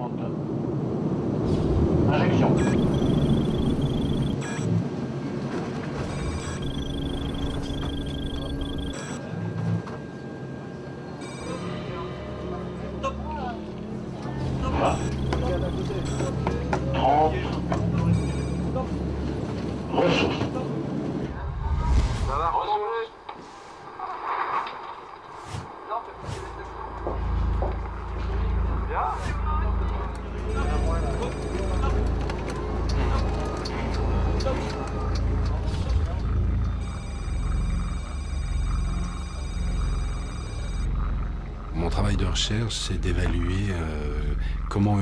secondes. Injection. Voilà. 30. Ressources. Ça va, ressources. Bien. Mon travail de recherche, c'est d'évaluer comment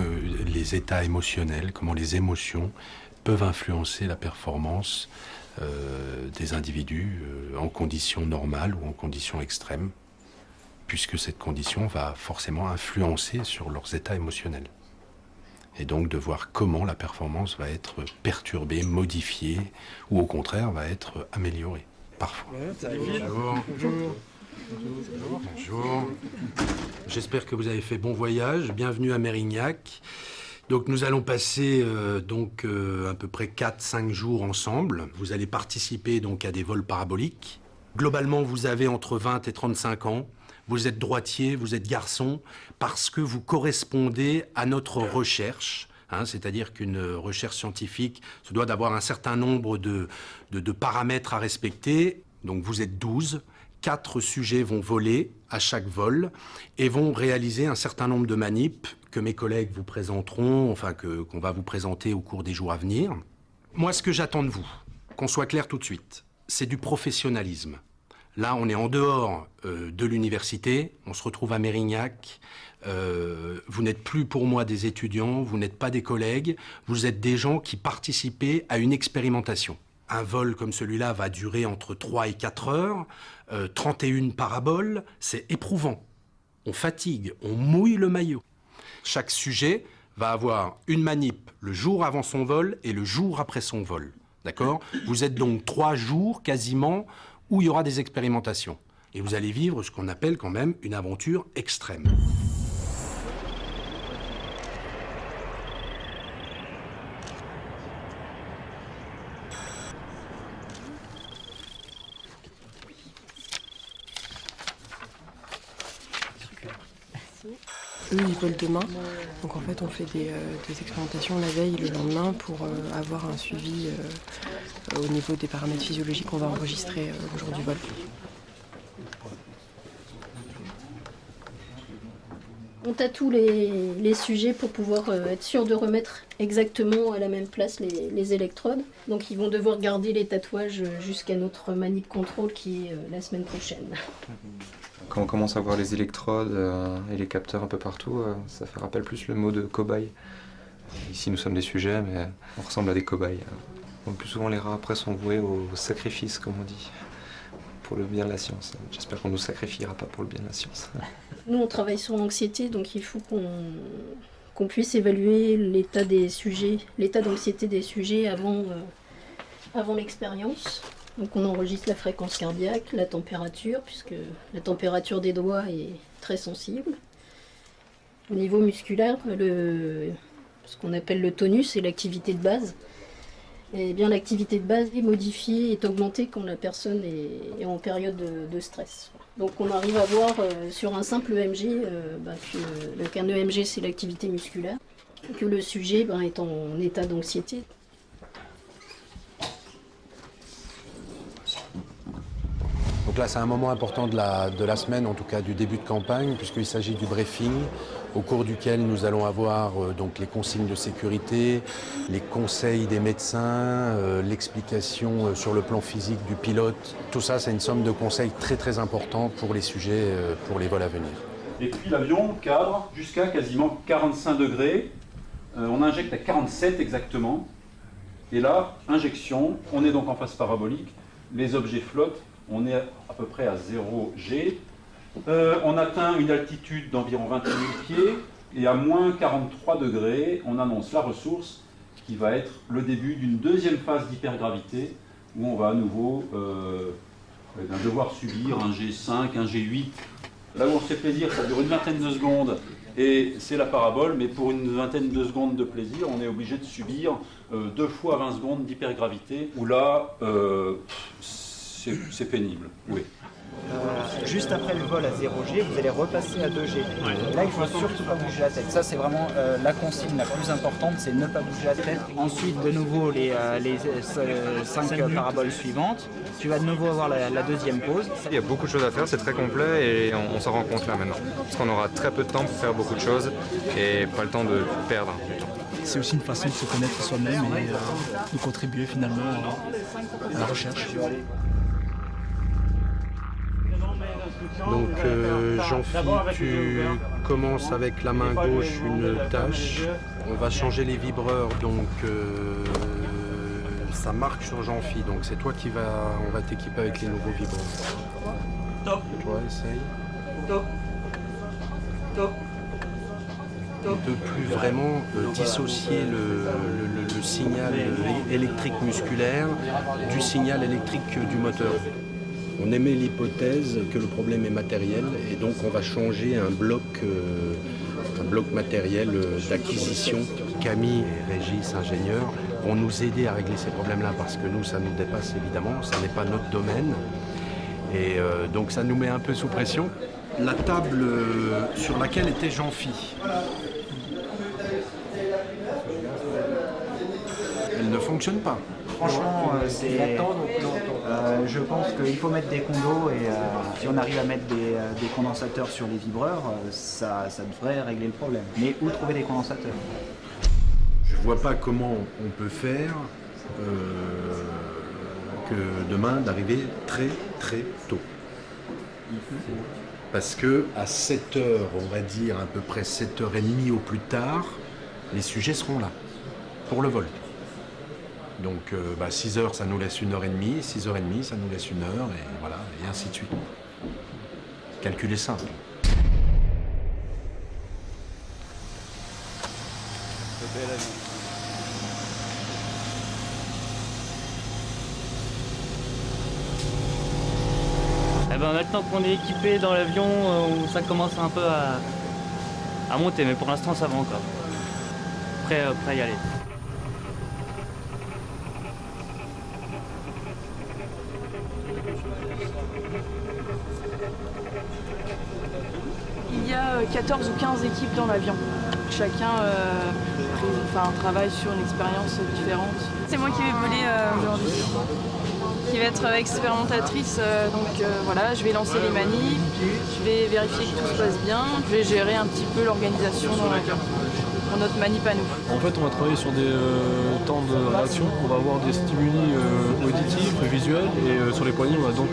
les états émotionnels, comment les émotions peuvent influencer la performance des individus en conditions normales ou en conditions extrêmes, puisque cette condition va forcément influencer sur leurs états émotionnels. Et donc de voir comment la performance va être perturbée, modifiée, ou au contraire va être améliorée, parfois. Bonjour. Bonjour. J'espère que vous avez fait bon voyage. Bienvenue à Mérignac. Donc nous allons passer à peu près 4-5 jours ensemble. Vous allez participer donc à des vols paraboliques. Globalement, vous avez entre 20 et 35 ans. Vous êtes droitier, vous êtes garçon, parce que vous correspondez à notre recherche. C'est-à-dire qu'une recherche scientifique se doit d'avoir un certain nombre de paramètres à respecter. Donc vous êtes 12. 4 sujets vont voler à chaque vol et vont réaliser un certain nombre de manips que mes collègues vous présenteront, qu'on va vous présenter au cours des jours à venir. Moi, ce que j'attends de vous, qu'on soit clair tout de suite, c'est du professionnalisme. Là, on est en dehors de l'université, on se retrouve à Mérignac. Vous n'êtes plus pour moi des étudiants, vous n'êtes pas des collègues, vous êtes des gens qui participez à une expérimentation. Un vol comme celui-là va durer entre 3 et 4 heures, 31 paraboles, c'est éprouvant. On fatigue, on mouille le maillot. Chaque sujet va avoir une manip le jour avant son vol et le jour après son vol. D'accord ? Vous êtes donc 3 jours quasiment où il y aura des expérimentations. Et vous allez vivre ce qu'on appelle quand même une aventure extrême. Eux, ils volent demain. Donc en fait, on fait des expérimentations la veille, le lendemain, pour avoir un suivi au niveau des paramètres physiologiques qu'on va enregistrer le jour du vol. On tatoue les sujets pour pouvoir être sûr de remettre exactement à la même place les électrodes. Donc ils vont devoir garder les tatouages jusqu'à notre manip contrôle qui est la semaine prochaine. Quand on commence à voir les électrodes et les capteurs un peu partout, ça fait rappel plus le mot de cobaye. Ici nous sommes des sujets, mais on ressemble à des cobayes. Donc plus souvent les rats après sont voués au sacrifice, comme on dit, pour le bien de la science. J'espère qu'on ne nous sacrifiera pas pour le bien de la science. Nous on travaille sur l'anxiété, donc il faut qu'on puisse évaluer l'état des sujets, l'état d'anxiété des sujets avant l'expérience. Donc on enregistre la fréquence cardiaque, la température, puisque la température des doigts est très sensible. Au niveau musculaire, ce qu'on appelle le tonus et l'activité de base. Et bien l'activité de base est modifiée, est augmentée quand la personne est en période de stress. Donc on arrive à voir sur un simple EMG, qu'un EMG c'est l'activité musculaire, que le sujet est en état d'anxiété. Donc là, c'est un moment important de la semaine, en tout cas du début de campagne, puisqu'il s'agit du briefing, au cours duquel nous allons avoir donc les consignes de sécurité, les conseils des médecins, l'explication sur le plan physique du pilote. Tout ça, c'est une somme de conseils très très importants pour les sujets, pour les vols à venir. Et puis l'avion cadre jusqu'à quasiment 45 degrés. On injecte à 47 exactement. Et là, injection, on est donc en phase parabolique. Les objets flottent. On est à peu près à 0 G. On atteint une altitude d'environ 21 000 pieds et à moins 43 degrés, on annonce la ressource qui va être le début d'une deuxième phase d'hypergravité où on va à nouveau devoir subir un G5, un G8. Là où on se fait plaisir, ça dure une vingtaine de secondes Et c'est la parabole, mais pour une vingtaine de secondes de plaisir, on est obligé de subir 2 fois 20 secondes d'hypergravité, où là, c'est pénible. Oui. Juste après le vol à 0G, vous allez repasser à 2G. Là, il ne faut surtout pas bouger la tête. Ça, c'est vraiment la consigne la plus importante, c'est ne pas bouger la tête. Ensuite, de nouveau, les 5 paraboles suivantes. Tu vas de nouveau avoir la deuxième pause. Il y a beaucoup de choses à faire, c'est très complet et on s'en rend compte là maintenant. Parce qu'on aura très peu de temps pour faire beaucoup de choses et pas le temps de perdre du temps. C'est aussi une façon de se connaître soi-même et de contribuer finalement à la recherche. Donc Jean-Philippe, tu commences avec la main gauche une tâche. On va changer les vibreurs, donc ça marque sur Jean-Philippe. Donc c'est toi on va t'équiper avec les nouveaux vibreurs. Top. Toi, essaye. Top. Top. De plus vraiment dissocier le signal électrique musculaire du signal électrique du moteur. On émet l'hypothèse que le problème est matériel et donc on va changer un bloc matériel d'acquisition. Camille et Régis, ingénieurs, vont nous aider à régler ces problèmes-là parce que nous, ça nous dépasse évidemment, ça n'est pas notre domaine. Et donc ça nous met un peu sous pression. La table sur laquelle était Jean-Phi, elle ne fonctionne pas. Franchement, je pense qu'il faut mettre des condos et si on arrive à mettre des condensateurs sur les vibreurs, ça devrait régler le problème. Mais où trouver des condensateurs? Je vois pas comment on peut faire que demain d'arriver très très tôt. Parce que à 7h, on va dire à peu près 7h30 au plus tard, les sujets seront là pour le vol. Donc 6h, ça nous laisse 1h30, 6h30, ça nous laisse 1 heure, et voilà, et ainsi de suite. Calcul est simple. Eh ben, maintenant qu'on est équipé dans l'avion, ça commence un peu à monter, mais pour l'instant ça va encore. Prêt à y aller. Il y a 14 ou 15 équipes dans l'avion. Chacun travaille sur une expérience différente. C'est moi qui vais voler aujourd'hui, qui va être expérimentatrice. Voilà, je vais lancer les manips, je vais vérifier que tout se passe bien, je vais gérer un petit peu l'organisation dans l'avion. Pour notre manip à nous. En fait, on va travailler sur des temps de réaction. On va avoir des stimuli auditifs, visuels, et sur les poignées, on a donc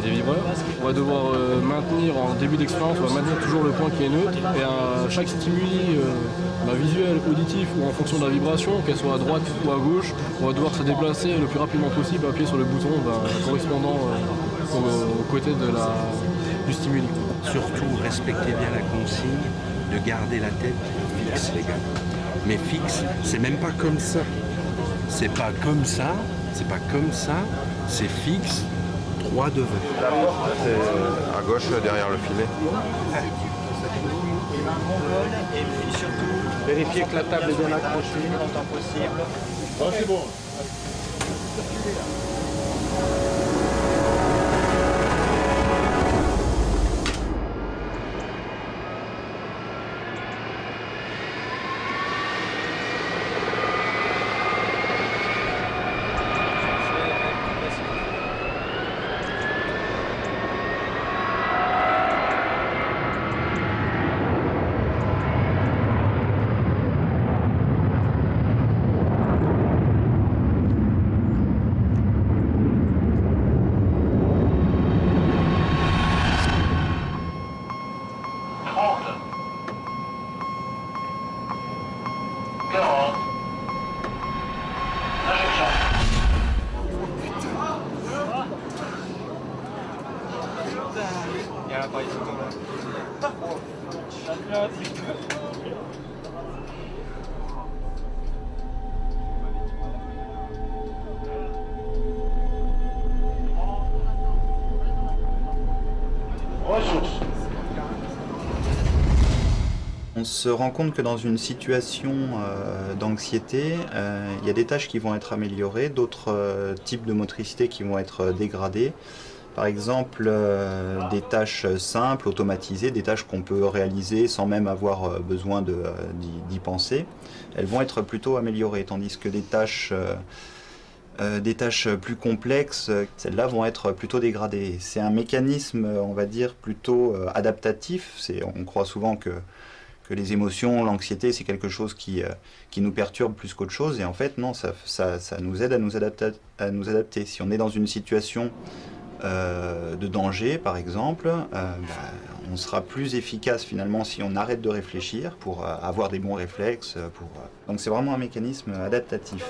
des vibreurs. On va devoir maintenir, en début d'expérience, on va maintenir toujours le point qui est neutre. Et à chaque stimuli visuel, auditif ou en fonction de la vibration, qu'elle soit à droite ou à gauche, on va devoir se déplacer le plus rapidement possible, appuyer sur le bouton correspondant au côté du stimuli. Surtout, respectez bien la consigne de garder la tête fixe, les gars. Mais fixe, c'est même pas comme ça. C'est pas comme ça, c'est pas comme ça, c'est fixe, droit devant. La porte, c'est à gauche, derrière le filet. Et puis surtout, vérifier que la table est bien accrochée le plus longtemps possible. C'est bon. se rend compte que dans une situation d'anxiété, il y a des tâches qui vont être améliorées, d'autres types de motricité qui vont être dégradées. Par exemple, des tâches simples, automatisées, des tâches qu'on peut réaliser sans même avoir besoin d'y penser, elles vont être plutôt améliorées, tandis que des tâches plus complexes, celles-là vont être plutôt dégradées. C'est un mécanisme, on va dire, plutôt adaptatif. On croit souvent que les émotions, l'anxiété, c'est quelque chose qui nous perturbe plus qu'autre chose. Et en fait, non, ça nous aide à nous adapter. Si on est dans une situation de danger, par exemple, on sera plus efficace finalement si on arrête de réfléchir pour avoir des bons réflexes. Donc c'est vraiment un mécanisme adaptatif.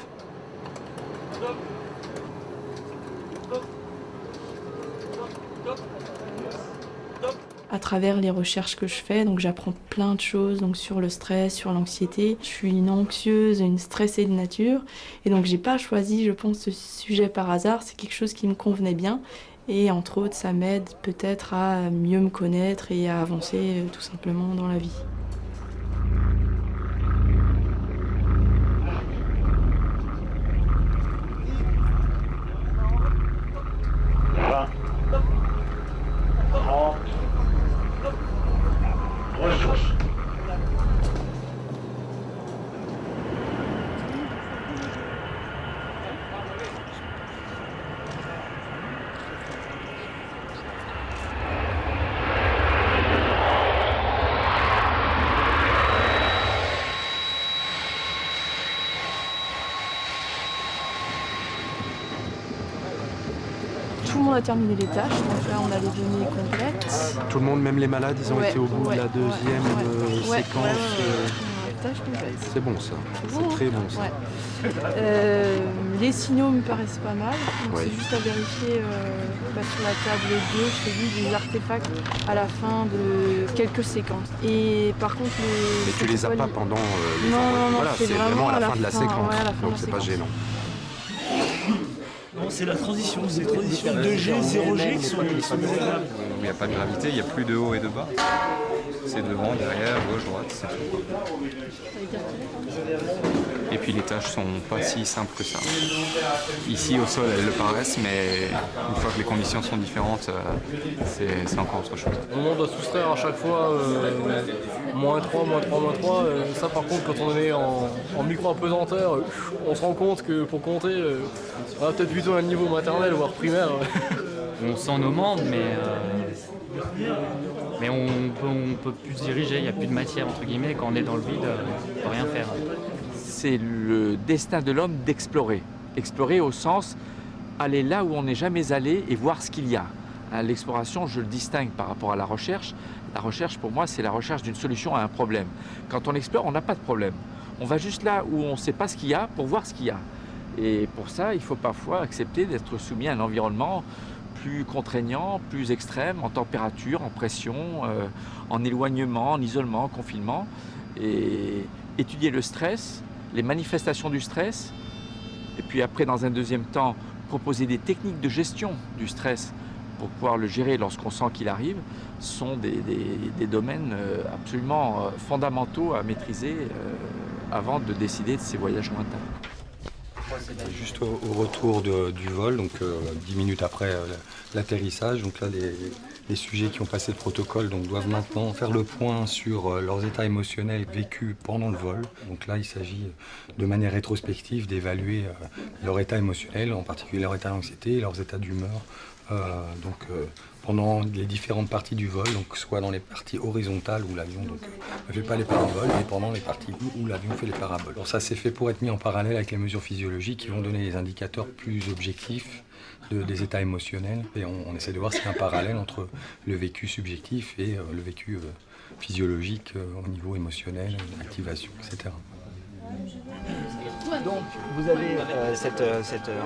À travers les recherches que je fais, donc j'apprends plein de choses donc sur le stress, sur l'anxiété. Je suis une anxieuse, une stressée de nature, et donc j'ai pas choisi, je pense, ce sujet par hasard. C'est quelque chose qui me convenait bien, et entre autres, ça m'aide peut-être à mieux me connaître et à avancer tout simplement dans la vie. Tout le monde a terminé les tâches, donc là on a les données complètes. Tout le monde, même les malades, ils ont été au bout de la deuxième séquence. Tâche complète. C'est bon ça, c'est très bon ça. Les signaux me paraissent pas mal, donc c'est juste à vérifier sur la table 2, je t'ai dit des artefacts à la fin de quelques séquences. Et par contre, mais tu les as pas pendant les non, voilà, c'est vraiment à la fin de la séquence, donc c'est pas gênant. Non, c'est la transition, c'est la transition 2G, 0G qui sont désagréables. Il n'y a pas de gravité, il n'y a plus de haut et de bas. C'est devant, derrière, gauche, droite, c'est tout. Et puis les tâches sont pas si simples que ça. Ici au sol elles le paraissent, mais une fois que les conditions sont différentes, c'est encore autre chose. On doit soustraire à chaque fois -3, -3. Ça par contre quand on est en micro-apesanteur, on se rend compte que pour compter, on a peut-être plutôt un niveau maternel voire primaire. On sent nos membres, mais on peut plus se diriger, il n'y a plus de matière entre guillemets, quand on est dans le vide, on ne peut rien faire. C'est le destin de l'homme d'explorer. Explorer au sens, aller là où on n'est jamais allé et voir ce qu'il y a. L'exploration, je le distingue par rapport à la recherche. La recherche, pour moi, c'est la recherche d'une solution à un problème. Quand on explore, on n'a pas de problème. On va juste là où on ne sait pas ce qu'il y a pour voir ce qu'il y a. Et pour ça, il faut parfois accepter d'être soumis à un environnement plus contraignant, plus extrême, en température, en pression, en éloignement, en isolement, en confinement. Et étudier le stress, les manifestations du stress, et puis après, dans un deuxième temps, proposer des techniques de gestion du stress pour pouvoir le gérer lorsqu'on sent qu'il arrive, sont des domaines absolument fondamentaux à maîtriser avant de décider de ces voyages lointains. Juste au retour du vol, donc 10 minutes après l'atterrissage, donc là les sujets qui ont passé le protocole donc, doivent maintenant faire le point sur leurs états émotionnels vécus pendant le vol. Donc là il s'agit de manière rétrospective d'évaluer leur état émotionnel, en particulier leur état d'anxiété, leurs états d'humeur. Pendant les différentes parties du vol, donc soit dans les parties horizontales où l'avion ne fait pas les paraboles, et pendant les parties où l'avion fait les paraboles. Alors ça c'est fait pour être mis en parallèle avec les mesures physiologiques qui vont donner des indicateurs plus objectifs des états émotionnels. Et on essaie de voir s'il y a un parallèle entre le vécu subjectif et le vécu physiologique au niveau émotionnel, activation, etc. Donc vous avez cet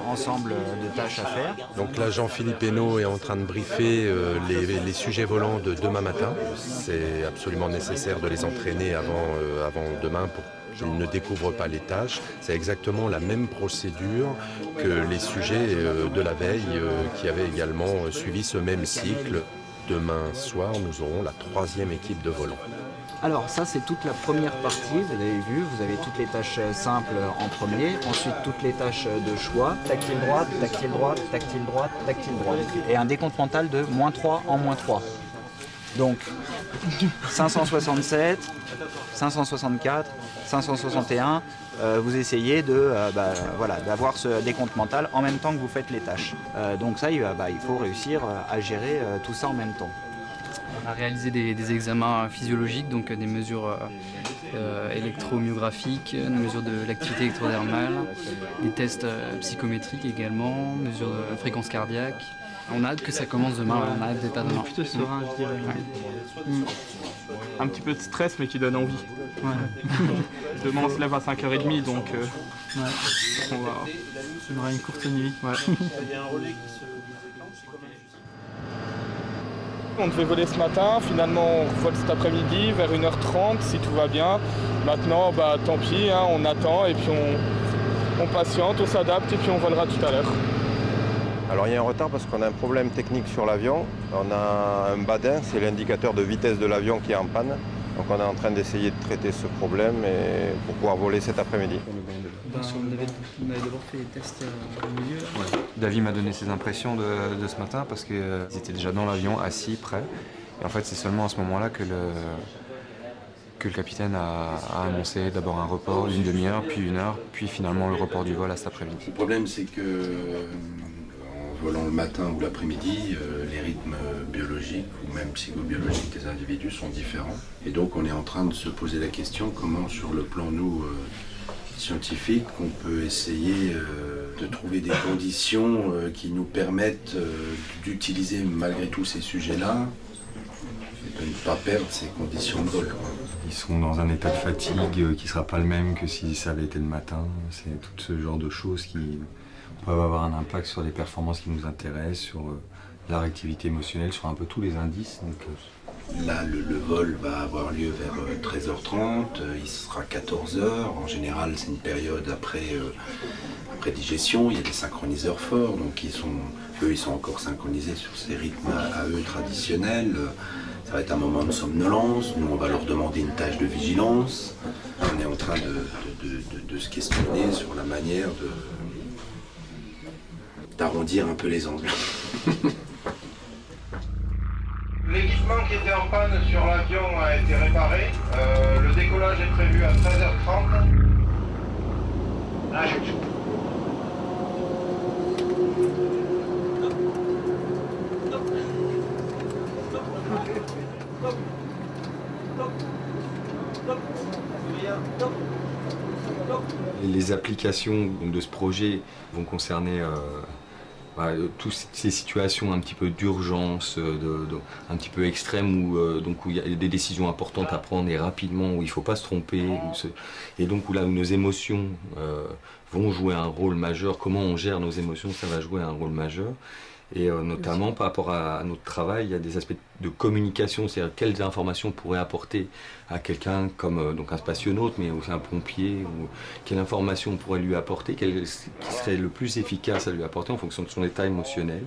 ensemble de tâches à faire. Donc là Jean-Philippe Hainaut est en train de briefer les sujets volants de demain matin. C'est absolument nécessaire de les entraîner avant demain pour qu'ils ne découvrent pas les tâches. C'est exactement la même procédure que les sujets de la veille qui avaient également suivi ce même cycle. Demain soir, nous aurons la 3e équipe de volants. Alors ça c'est toute la première partie, vous avez vu, vous avez toutes les tâches simples en premier, ensuite toutes les tâches de choix, tactile droite, tactile droite, tactile droite, tactile droite. Et un décompte mental de -3 en -3. Donc 567, 564, 561, vous essayez de voilà, d'avoir ce décompte mental en même temps que vous faites les tâches. Donc ça, il faut réussir à gérer tout ça en même temps. On a réalisé des examens physiologiques, donc des mesures électromyographiques, des mesures de l'activité électrodermale, des tests psychométriques également, mesures de fréquence cardiaque. On a hâte que ça commence demain, on a hâte d'être à demain. Plutôt serein, je dirais. Ouais. Un petit peu de stress, mais qui donne envie. Ouais. Demain, on se lève à 5h30, donc on aura une courte nuit. Ouais. On devait voler ce matin, finalement on vole cet après-midi vers 1h30 si tout va bien. Maintenant, tant pis, hein, on attend et puis on patiente, on s'adapte et puis on volera tout à l'heure. Alors il y a un retard parce qu'on a un problème technique sur l'avion. On a un badin, c'est l'indicateur de vitesse de l'avion qui est en panne. Donc on est en train d'essayer de traiter ce problème pour pouvoir voler cet après-midi. On avait d'abord fait des tests au milieu. Ouais. David m'a donné ses impressions de ce matin parce qu'ils étaient déjà dans l'avion, assis, prêts. Et en fait c'est seulement à ce moment-là que le capitaine a annoncé d'abord un report d'une demi-heure, puis 1 heure, puis finalement le report du vol à cet après-midi. Le problème c'est que en volant le matin ou l'après-midi, les rythmes biologiques ou même psychobiologiques des individus sont différents. Et donc on est en train de se poser la question comment sur le plan scientifique on peut essayer de trouver des conditions qui nous permettent d'utiliser malgré tout ces sujets-là et de ne pas perdre ces conditions de vol. Ils sont dans un état de fatigue qui ne sera pas le même que si ça avait été le matin. C'est tout ce genre de choses qui peuvent avoir un impact sur les performances qui nous intéressent, sur la réactivité émotionnelle, sur un peu tous les indices. Donc, là, le vol va avoir lieu vers 13h30, il sera 14h. En général, c'est une période après digestion. Il y a des synchroniseurs forts, donc eux, ils sont encore synchronisés sur ces rythmes à eux traditionnels. Ça va être un moment de somnolence. Nous, on va leur demander une tâche de vigilance. On est en train de se questionner sur la manière d'arrondir un peu les angles. L'équipement qui était en panne sur l'avion a été réparé. Le décollage est prévu à 13h30. Injection. Les applications de ce projet vont concerner toutes ces situations un petit peu d'urgence, un petit peu extrêmes, où il y a des décisions importantes à prendre et rapidement, où il ne faut pas se tromper, et donc où nos émotions vont jouer un rôle majeur. Comment on gère nos émotions, ça va jouer un rôle majeur. Et notamment par rapport à notre travail, il y a des aspects de communication, c'est-à-dire quelles informations on pourrait apporter à quelqu'un comme un spationaute, mais aussi un pompier, ou quelle information on pourrait lui apporter, qui serait le plus efficace à lui apporter en fonction de son état émotionnel.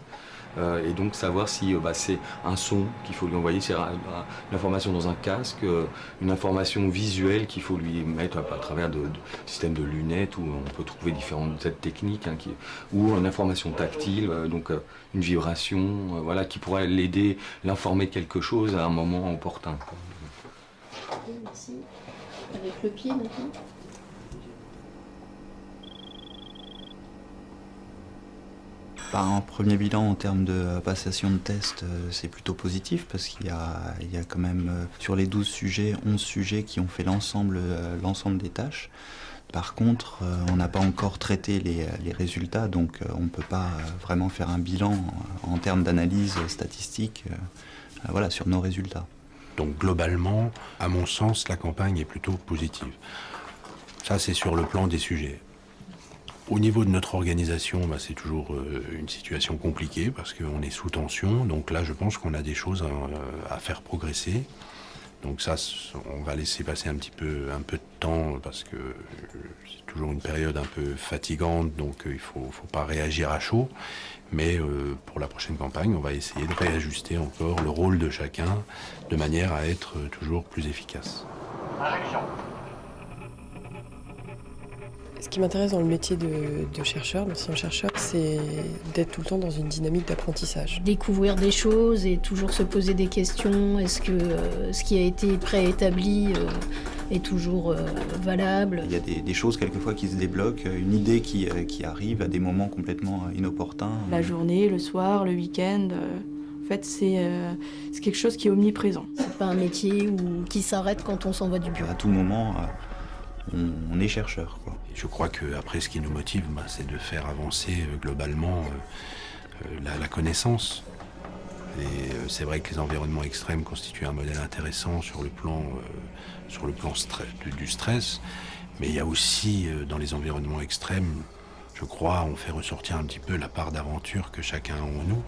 Et donc savoir si c'est un son qu'il faut lui envoyer, c'est une information dans un casque, une information visuelle qu'il faut lui mettre à travers de systèmes de lunettes, où on peut trouver différentes techniques, ou une information tactile, donc une vibration, qui pourrait l'aider, l'informer de quelque chose à un moment opportun. Merci. Avec le pied maintenant. Un premier bilan en termes de passation de test, c'est plutôt positif parce qu'il y a quand même sur les 12 sujets, 11 sujets qui ont fait l'ensemble des tâches. Par contre, on n'a pas encore traité les résultats, donc on ne peut pas vraiment faire un bilan en termes d'analyse statistique sur nos résultats. Donc globalement, à mon sens, la campagne est plutôt positive. Ça, c'est sur le plan des sujets. Au niveau de notre organisation, c'est toujours une situation compliquée parce qu'on est sous tension. Donc là, je pense qu'on a des choses à faire progresser. Donc ça, on va laisser passer un peu de temps parce que c'est toujours une période un peu fatigante, donc il faut pas réagir à chaud. Mais pour la prochaine campagne, on va essayer de réajuster encore le rôle de chacun de manière à être toujours plus efficace. Injection. Ce qui m'intéresse dans le métier de chercheur, d'ancien chercheur, c'est d'être tout le temps dans une dynamique d'apprentissage. Découvrir des choses et toujours se poser des questions. Est-ce que ce qui a été préétabli est toujours valable? Il y a des choses quelquefois qui se débloquent, une idée qui arrive à des moments complètement inopportuns. La journée, le soir, le week-end, en fait c'est quelque chose qui est omniprésent. C'est pas un métier qui s'arrête quand on s'en va du bureau. À tout moment, on est chercheur, quoi. Je crois qu'après, ce qui nous motive, c'est de faire avancer globalement la connaissance. Et c'est vrai que les environnements extrêmes constituent un modèle intéressant sur le plan du stress. Mais il y a aussi, dans les environnements extrêmes, je crois, on fait ressortir un petit peu la part d'aventure que chacun a en nous.